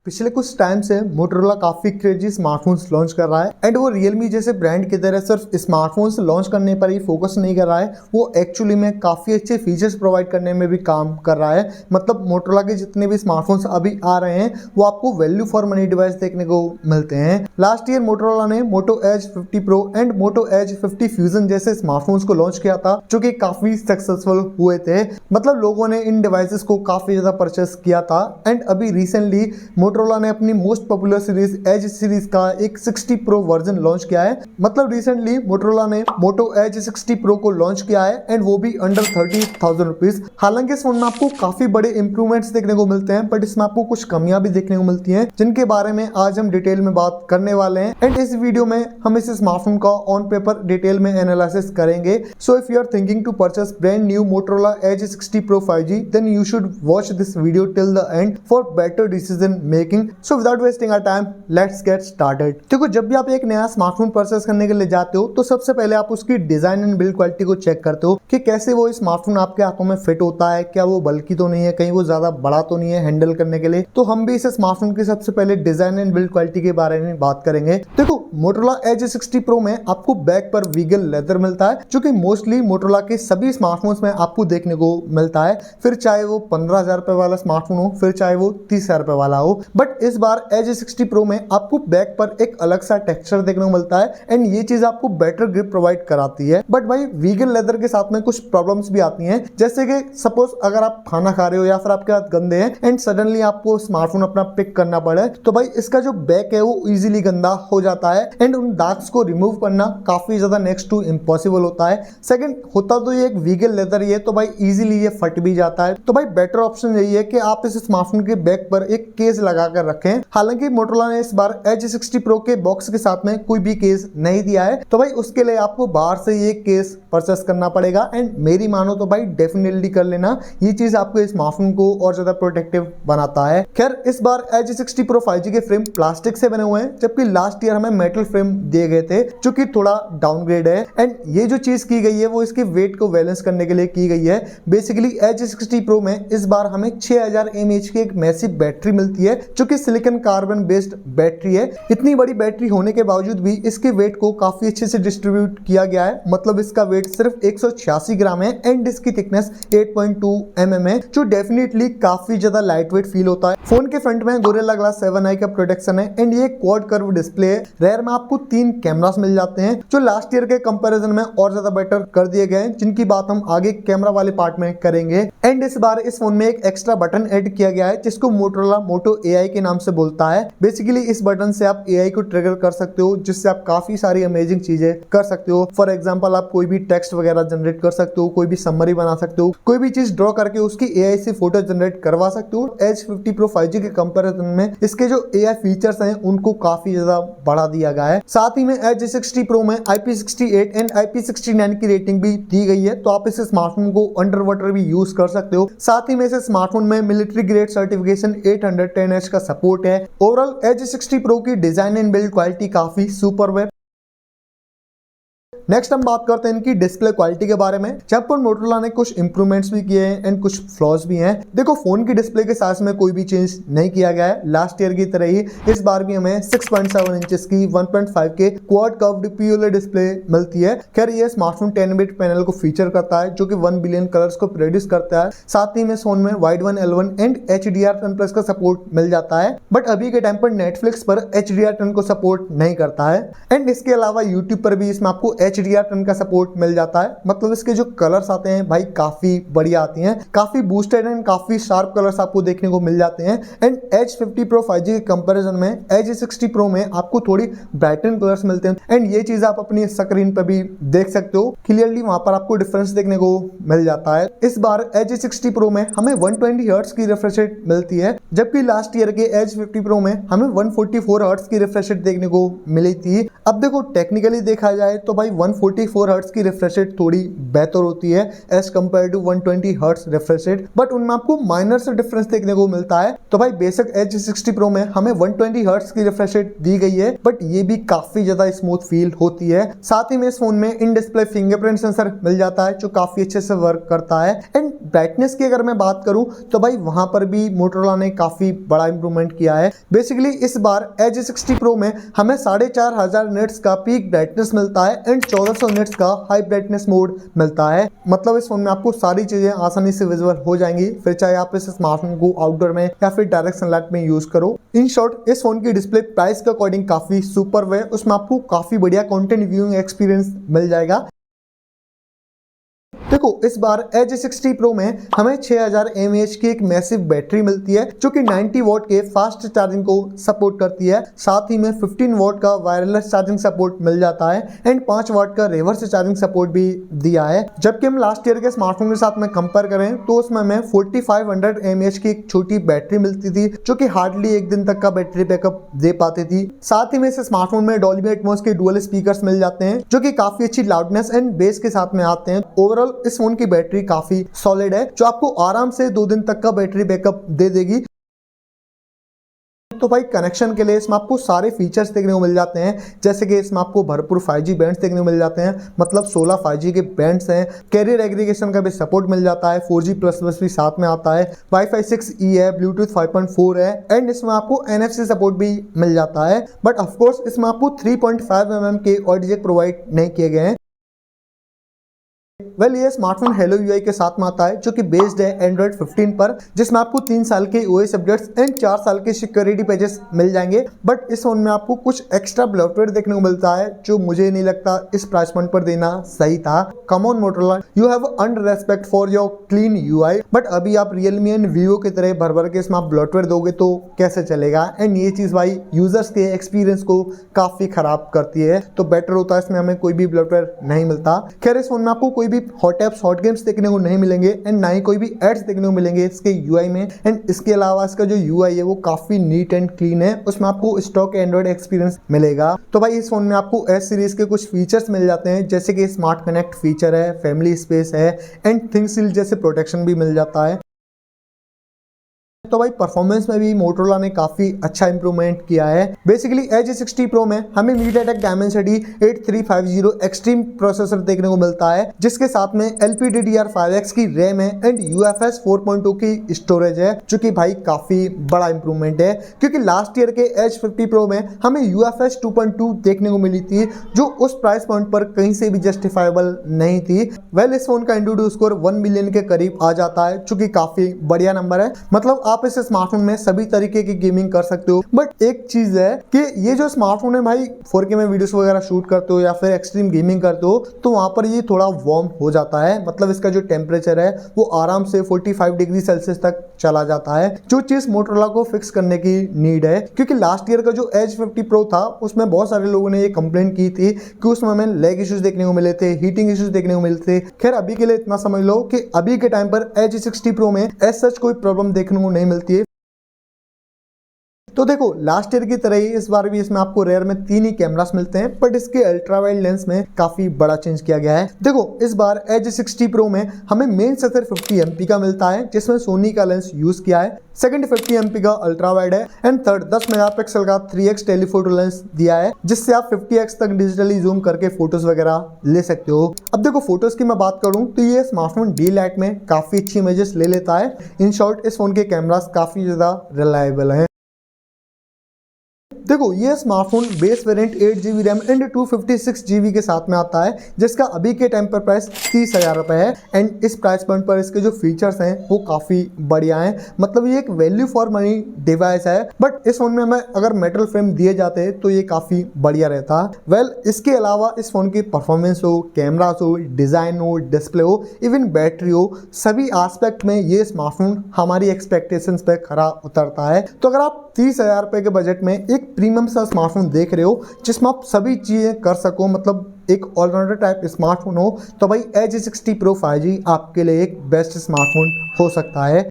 पिछले कुछ टाइम से मोटोरोला काफी क्रेजी स्मार्टफोन्स लॉन्च कर रहा है एंड वो रियलमी जैसे ब्रांड की तरह सिर्फ स्मार्टफोन्स लॉन्च करने पर ही फोकस नहीं कर रहा है, वो एक्चुअली में काफी अच्छे फीचर्स प्रोवाइड करने में भी काम कर रहा है। मतलब मोटोरोला के जितने भी स्मार्टफोन्स अभी आ रहे हैं वो आपको वैल्यू फॉर मनी डिवाइस देखने को मिलते हैं। लास्ट ईयर मोटोरोला ने Moto Edge 50 pro and Moto Edge 50 fusion जैसे स्मार्टफोन्स को लॉन्च किया था जो कि काफी सक्सेसफुल हुए थे। मतलब लोगों ने इन डिवाइसेस को काफी ज्यादा परचेस किया था एंड अभी रिसेंटली मोटोरोला ने अपनी most popular series Edge series का एक 60 प्रो वर्जन लॉन्च किया है। मतलब रिसेंटली मोटोरोला ने मोटो एज 60 प्रो को लॉन्च किया है एंड वो भी अंडर 30,000 रुपीज। हालांकि इस फोन में आपको काफी बड़े इंप्रूवमेंट्स देखने को मिलते हैं, बट इसमें आपको कुछ कमियां भी देखने को मिलती हैं जिनके बारे में आज हम डिटेल में बात करने वाले हैं। एंड इस वीडियो में हम इस स्मार्टफोन का ऑन पेपर डिटेल में एनालिसिस करेंगे। So if you are thinking to purchase brand new Motorola Edge 60 pro 5G, then you should watch this video till the end for better decision making. So without wasting our time let's get started. देखो, जब भी आप एक नया smartphone purchase करने के लिए जाते हो तो सबसे पहले आप उसकी डिजाइन एंड बिल्ड क्वालिटी को चेक करते हो कि कैसे वो स्मार्टफोन आपके हाथों में फिट होता है, क्या वो बल्कि तो नहीं है, कहीं वो ज्यादा बड़ा तो नहीं है हैंडल करने के लिए। तो हम भी इस स्मार्टफोन की सबसे पहले डिजाइन एंड बिल्ड क्वालिटी के बारे में बात करेंगे। देखो, मोटोरोला एज 60 प्रो में आपको बैक पर वीगल लेदर मिलता है जो कि मोस्टली मोटोरोला के सभी स्मार्टफोन्स में आपको देखने को मिलता है, फिर चाहे वो 15,000 रुपए वाला स्मार्टफोन हो, फिर चाहे वो 30,000 रुपए वाला हो। बट इस बार एज 60 प्रो में आपको बैक पर एक अलग सा टेक्सचर देखने को मिलता है एंड ये चीज आपको बेटर ग्रिप प्रोवाइड कराती है। बट भाई वीगन लेदर के साथ में कुछ प्रॉब्लम्स भी आती हैं, जैसे कि सपोज अगर आप खाना खा रहे हो या फिर आपके हाथ गंदे हैं एंड सडनली आपको स्मार्टफोन अपना पिक करना पड़े तो भाई इसका जो बैक है वो इजीली गंदा हो जाता है एंड उन दाग्स को रिमूव करना काफी ज्यादा नेक्स्ट टू इम्पॉसिबल होता है। सेकंड, होता तो ये एक वीगन लेदर ही है तो भाई इजीली ये फट भी जाता है। तो भाई बेटर ऑप्शन यही है कि आप इस स्मार्टफोन के बैक पर एक केस लगा कर रखें। हालांकि मोटोरोला ने इस बार एज 60 प्रो के बॉक्स के साथ में कोई भी केस नहीं दिया है, तो भाई उसके लिए आपको बाहर से ये केस परचेस करना पड़ेगा एंड मेरी मानो तो भाई डेफिनेटली कर लेना, ये चीज आपको स्मार्टफोन को और ज्यादा प्रोटेक्टिव बनाता है। खैर, इस बार एज 60 प्रो 5G के फ्रेम प्लास्टिक से बने हुए हैं जबकि लास्ट ईयर हमें मेटल फ्रेम दिए गए थे जो कि थोड़ा डाउनग्रेड है एंड ये जो चीज की गई है वो इसके वेट को बैलेंस करने के लिए की गई है। बेसिकली एज 60 प्रो में इस बार हमें 6000 mAh की एक मैसिव बैटरी मिलती है जो कि सिलिकॉन कार्बन बेस्ड बैटरी है। इतनी बड़ी बैटरी होने के बावजूद भी इसके वेट को काफी अच्छे से डिस्ट्रीब्यूट किया गया है। मतलब इसका वेट सिर्फ 186 ग्राम है एंड इसकी थिकनेस 8.2 mm है जो डेफिनेटली काफी ज्यादा लाइट वेट फील होता है। फोन के फ्रंट में गोरिल्ला ग्लास 7i का प्रोटेक्शन है एंड ये क्वाड कर्व डिस्प्ले है। रेयर में आपको 3 कैमरास मिल जाते हैं जो लास्ट ईयर के कंपैरिजन में और ज्यादा बेटर कर दिए गए हैं, जिनकी बात हम आगे कैमरा वाले पार्ट में करेंगे। एंड इस बार इस फोन में एक एक्स्ट्रा बटन ऐड किया गया है जिसको मोटोरोला मोटो AI के नाम से बोलता है। बेसिकली इस बटन से आप AI को ट्रिगर कर सकते हो जिससे आप काफी सारी अमेजिंग चीजें कर सकते हो। फॉर एग्जांपल, आप कोई भी टेक्स्ट वगैरह जनरेट कर सकते हो, कोई भी समरी बना सकते हो, कोई भी चीज ड्रॉ करके उसकी AI से फोटो जनरेट करवा सकते हो। एज 50 प्रो 5G के कंपैरिजन में इसके जो AI फीचर्स हैं उनको काफी ज्यादा बढ़ा दिया गया है। साथ ही में एज 60 प्रो में IP68 एंड IP69 की रेटिंग भी दी गई है, तो आप इस स्मार्टफोन को अंडर वाटर भी यूज कर सकते हो। साथ ही में इस स्मार्टफोन में मिलिट्री ग्रेड सर्टिफिकेशन 810H का सपोर्ट है। ओवरऑल एज 60 प्रो की डिजाइन एंड बिल्ड क्वालिटी काफी सुपर है। नेक्स्ट हम बात करते हैं इनकी डिस्प्ले क्वालिटी के बारे में, जहां पर मोटोरोला ने कुछ इंप्रूवमेंट्स भी किए हैं एंड कुछ फ्लॉज भी हैं। देखो, फोन की डिस्प्ले के साइज में कोई भी चेंज नहीं किया गया है। लास्ट ईयर की तरह ही इस बार भी हमें 6.7 इंचेस की 1.5 के क्वाड कर्व्ड POLED डिस्प्ले मिलती है। खैर, ये स्मार्टफोन 10-bit पैनल को फीचर करता है जो कि 1 बिलियन कलर्स को प्रोड्यूस करता है। साथ ही में इस फोन में वाइड 1L1 एंड HDR10+ का सपोर्ट मिल जाता है, बट अभी के टाइम पर नेटफ्लिक्स पर HDR10 को सपोर्ट नहीं करता है। एंड इसके अलावा यूट्यूब पर भी इसमें आपको HDR10 का सपोर्ट मिल जाता है। मतलब इसके जो कलर्स आते हैं भाई काफी बढ़िया आती हैं, काफी बूस्टेड एंड काफी शार्प कलर्स आपको देखने को मिल जाते हैं। एंड एज 50 प्रो 5G के कंपैरिजन में एज 60 प्रो में आपको थोड़ी ब्राइटन कलर्स मिलते हैं एंड ये चीज आप अपनी स्क्रीन पर भी देख सकते हो क्लियरली, वहां पर आपको डिफरेंस देखने को मिल जाता है। इस बार एज 60 प्रो में हमें 120 हर्ट्ज की रिफ्रेश रेट मिलती है, जबकि लास्ट ईयर के एज 50 प्रो में हमें 144 हर्ट्ज की रिफ्रेश रेट देखने को मिली थी। अब देखो, टेक्निकली देखा जाए तो भाई 144 हर्ट्ज की रिफ्रेश रेट थोड़ी बेहतर होती है as compare to 120 hertz refresh rate, but उनमें आपको माइनर से डिफरेंस देखने को मिलता है। तो भाई बेशक एज 60 प्रो में हमें 120 हर्ट्ज की रिफ्रेश रेट दी गई है, बट ये भी काफी ज्यादा स्मूथ फील होती है। साथ ही में इस फोन में इन डिस्प्ले फिंगरप्रिंट सेंसर मिल जाता है जो काफी अच्छे से वर्क करता है। एंड ब्राइटनेस की अगर मैं बात करूं तो भाई वहां पर भी मोटरोला ने काफी बड़ा इंप्रूवमेंट किया है। बेसिकली इस बार Edge 60 Pro में हमें 4500 निट्स का पीक ब्राइटनेस मिलता है एंड 1400 निट्स का हाई ब्राइटनेस मोड मिलता है। मतलब इस फोन में आपको सारी चीजें आसानी से विजिबल हो जाएंगी, फिर चाहे आप इस स्मार्टफोन को आउटडोर में या फिर डायरेक्ट सनलाइट में यूज करो। इन शॉर्ट इस फोन की डिस्प्ले प्राइस के अकॉर्डिंग काफी सुपर है, उसमें आपको काफी बढ़िया कंटेंट व्यूइंग एक्सपीरियंस मिल जाएगा। देखो इस बार Edge 60 Pro में हमें 6000 mAh की एक मैसिव बैटरी मिलती है जो कि 90 वॉट के फास्ट चार्जिंग को सपोर्ट करती है। साथ ही में 15 वॉट का वायरलेस चार्जिंग सपोर्ट मिल जाता है एंड 5 वॉट का रिवर्स चार्जिंग सपोर्ट भी दिया है। जबकि हम लास्ट ईयर के स्मार्टफोन के साथ में कंपेयर करें तो उसमें हमें 4500 mAh की एक छोटी बैटरी मिलती थी जो कि हार्डली एक दिन तक का बैटरी बैकअप दे पाती थी। साथ ही में इस स्मार्टफोन में डॉल्बी एटमॉस के डुअल स्पीकर्स मिल जाते हैं जो कि काफी अच्छी लाउडनेस एंड बेस के साथ में आते हैं। ओवरऑल इस फोन की बैटरी काफी सॉलिड है जो आपको आराम से 2 दिन तक का बैटरी बैकअप दे देगी। तो भाई कनेक्शन के लिए इसमें आपको सारे फीचर्स देखने को मिल जाते हैं, जैसे कि इसमें आपको भरपूर 5G बैंड्स देखने को मिल जाते हैं, मतलब 16 5G के बैंड्स हैं। कैरियर एग्रीगेशन का भी सपोर्ट मिल जाता है, 4G++ भी साथ में आता है, Wi-Fi 6E है, Bluetooth 5.4 है एंड इसमें आपको NFC सपोर्ट भी मिल जाता है। बट ऑफकोर्स इसमें आपको 3.5 mm के ऑडियो जैक प्रोवाइड नहीं किए गए हैं। ये स्मार्टफोन हेलो यूआई के साथ में आता है जो कि बेस्ड है Android 15 पर, जिसमें आपको 3 साल के OS अपडेट्स एंड 4 साल के सिक्योरिटी पैचेस मिल जाएंगे। बट इस फोन में आपको कुछ एक्स्ट्रा ब्लॉटवेयर देखने को मिलता है जो मुझे नहीं लगता इस प्राइस पॉइंट पर देना सही था। Come on Motorola, you have under respect for your clean UI, but अभी आप Realme एंड Vivo की तरह भर भर के इसमें आप ब्लॉटवेयर दोगे तो कैसे चलेगा। एंड ये चीज भाई यूजर्स के एक्सपीरियंस को काफी खराब करती है, तो बेटर होता है इसमें हमें कोई भी ब्लॉटवेयर नहीं मिलता। खैर इस फोन में आपको कोई भी हॉट एप्स हॉट गेम्स देखने को नहीं मिलेंगे एंड ना ही कोई भी एड्स देखने को मिलेंगे इसके यूआई में। एंड इसके अलावा इसका जो यूआई है वो काफी नीट एंड क्लीन है, उसमें आपको स्टॉक एंड्रॉइड एक्सपीरियंस मिलेगा। तो भाई इस फोन में आपको एस सीरीज के कुछ फीचर्स मिल जाते हैं, जैसे कि स्मार्ट कनेक्ट फीचर है, फैमिली स्पेस है एंड थिंगसील जैसे प्रोटेक्शन भी मिल जाता है। तो भाई परफॉर्मेंस में भी मोटोरोला ने काफी अच्छा इंप्रूवमेंट किया है। बेसिकली Edge 60 Pro में हमें MediaTek Dimensity 8350 एक्सट्रीम प्रोसेसर देखने को मिलता है, जिसके साथ में LPDDR5X की रैम है एंड UFS 4.2 की स्टोरेज है, जो कि भाई काफी बड़ा इंप्रूवमेंट है क्योंकि लास्ट ईयर के Edge 50 Pro में हमें UFS 2.2 देखने को मिली थी जो उस प्राइस पॉइंट पर कहीं से भी जस्टिफाइबल नहीं थी। इस फोन का एंटुटू स्कोर 1 मिलियन के करीब आ जाता है जो कि काफी बढ़िया नंबर है। मतलब आप इस स्मार्टफोन में सभी तरीके की गेमिंग कर सकते हो। बट एक चीज है कि ये जो स्मार्टफोन है भाई 4K में वीडियोस वगैरह शूट करते हो या फिर एक्सट्रीम गेमिंग करते हो तो वहां पर ये थोड़ा वार्म हो जाता है। मतलब इसका जो टेम्परेचर है वो आराम से 45 डिग्री सेल्सियस तक चला जाता है, जो चीज मोटोरोला को फिक्स करने की नीड है। क्योंकि लास्ट ईयर का जो Edge 50 Pro था उसमें बहुत सारे लोगों ने ये कंप्लेंट की थी कि उसमें हमें लैग इश्यूज देखने को मिले थे, हीटिंग इश्यूज देखने को मिले थे। खैर अभी के लिए इतना समझ लो कि अभी के टाइम पर Edge 60 Pro में एज सच कोई प्रॉब्लम देखने को नहीं मिलती है। तो देखो लास्ट ईयर की तरह ही इस बार भी इसमें आपको रेयर में 3 ही कैमरास मिलते हैं, बट इसके अल्ट्रा वाइड लेंस में काफी बड़ा चेंज किया गया है। देखो इस बार Edge 60 Pro में हमें मेन सेंसर 50 MP का मिलता है जिसमें सोनी का लेंस यूज किया है, सेकंड 50 MP का अल्ट्रा वाइड है एंड थर्ड 10 मेगापिक्सल का 3x टेलीफोटो लेंस दिया है, जिससे आप 50x तक डिजिटली जूम करके फोटोज वगैरह ले सकते हो। अब देखो फोटोज की मैं बात करूं तो ये स्मार्टफोन डी लाइट में काफी अच्छी इमेजेस ले लेता है। इन शॉर्ट इस फोन के कैमरास काफी ज्यादा रिलायबल है। देखो ये smartphone base variant 8GB RAM and 256GB के साथ में आता है, जिसका अभी के टाइम पर प्राइस 30,000 रुपए है एंड इस प्राइस पॉइंट पर इसके जो फीचर्स हैं वो काफी बढ़िया हैं। मतलब ये एक वैल्यू फॉर मनी डिवाइस है, बट इस फोन में हमें अगर मेटल फ्रेम दिए जाते तो ये काफी बढ़िया रहता। इसके अलावा इस फोन की परफॉर्मेंस हो, कैमरास हो, डिजाइन हो, डिस्प्ले हो, इवन बैटरी हो, सभी एस्पेक्ट में ये स्मार्टफोन हमारी एक्सपेक्टेशंस पे खरा उतरता है। तो अगर आप 30,000 रुपए के बजट में एक प्रीमियम सा स्मार्टफोन देख रहे हो जिसमें आप सभी चीजें कर सको, मतलब एक ऑलराउंडर टाइप स्मार्टफोन हो, तो भाई Edge 60 Pro 5G आपके लिए एक बेस्ट स्मार्टफोन हो सकता है।